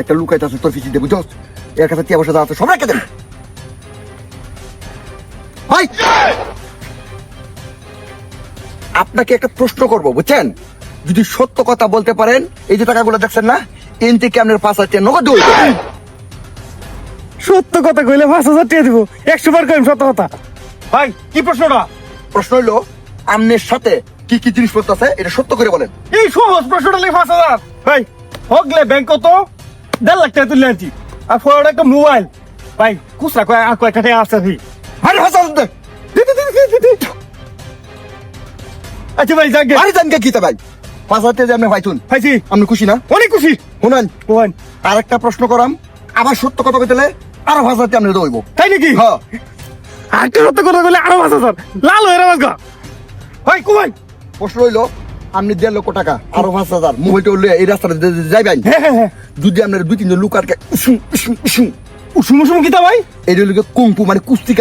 একটা লুকাইতে আছে তোর পিছিয়ে দেবো বুঝছ, এর কাছে টিয়া বসে দাঁড়াতে সব রেখে দেন। ভাই আপনাকে একটা প্রশ্ন করবো বুঝছেন, যদি সত্য কথা বলতে পারেন, এই যে টাকাগুলো দেখছেন না, এন থেকে আপনার 5,000 টাকা নগদ দেবো। সত্য কথা কইলে 5,000 টাকা দিব, 100 বার কইম সত্য কথা। ভাই কি প্রশ্নটা? প্রশ্ন হইলো আমনের সাথে কি কি জিনিসপত্র আছে এটা সত্য করে বলেন। এই সহজ প্রশ্নটা লাগে 5,000। ভাই হগলে ব্যাংক কত 1.5 লাখ টাকা তুলে আনছি, আর ফোর একটা মোবাইল। ভাই কুসরা কয় আর কয় টাকা আছে ভাই? আরে হাসান দে, আচ্ছা ভাই যাকে আরে জানকে কি তা ভাই 5,000 টাকা যে আপনি পাইছুন, ভাইছি আপনি খুশি না? অনেক খুশি। শুনেন কোন আর একটা প্রশ্ন করাম, আবার সত্য কথা কইতে আরো 5,000 টাকা আপনি দেবো। তাই নাকি? হ্যাঁ আরেকটা সত্য কথা কইলে আরো 5,000 লাল হয়ে রাখা। ভাই কোন প্রশ্ন হইলো আপনি 1.5 লক্ষ টাকা আরো 5,000 মোবাইলটা উঠলে এই রাস্তাটা যাইবেন, হ্যাঁ হ্যাঁ হ্যাঁ যদি আপনার 2-3 জন লোক আর উসুম উসুম কিতা ভাই? এই লোকে কুংফু মানে কুস্তি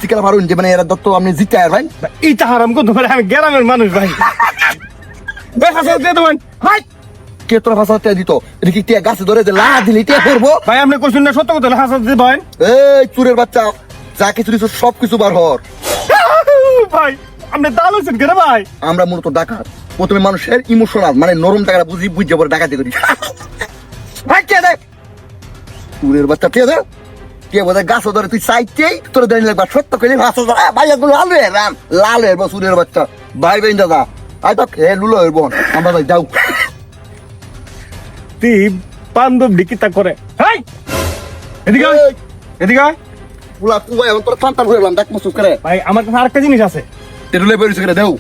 খেলা পারুন, যে মানে এরা দত্ত আপনি জিততে আর ভাই এইটা হারাম করতে পারে, আমি গ্রামের মানুষ ভাই। ভাই 5,000 দিয়ে দেবেন ভাই কে তোরা 5,000 টাকা দিত, এটা কি টিয়া গাছে ধরে যে লা দিলে টিয়া করবো? ভাই আপনি কোশ্চেন না সত্য কথা 5,000 দিয়ে দেবেন। এই চুরের বাচ্চা, যা কিছু দিছ সব কিছু বার হর। ভাই আপনি দাল হচ্ছেন কেন ভাই? আমরা মূলত ডাকাত, প্রথমে মানুষের ইমোশনাল মানে নরম টাকাটা বুঝে পরে ডাকাতি করি। ভাই কে দেখ চুরের বাচ্চা কে দেখ কে বোধ গাছ ধরে তুই চাইতেই তোর দেন লাগবা সত্য করে ভাই একদম লাল রে রাম লাল এর চুরের বাচ্চা ভাই বেন দাদা আই তো এ লুলো এর বোন আমরা ভাই যাও। তুই বান্ধব ডিকিতা করে। হাই এদিকে আয়, এদিকে আয়। পুলা তুই এখন তোর টান টান হয়ে গেলাম দেখ মুসুক করে ভাই আমার কাছে আরেকটা জিনিস আছে। তেরুলে বেরিয়েছে করে দেও।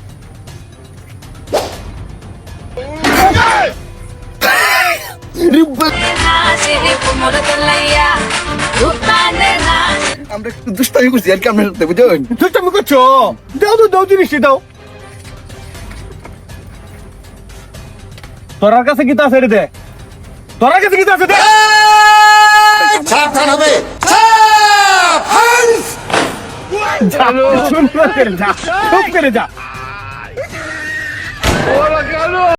আমরা একটু দুষ্টামি করছি আর কি আপনার সাথে বুঝলেন। তুই তুমি করছো, দাও তো দাও জিনিসটি দাও। তোর কাছে কি আছে রে? দে তোর কাছে কি আছে? দে সাবধান হবে যা, সুন্দর করে যা, খুব করে যা।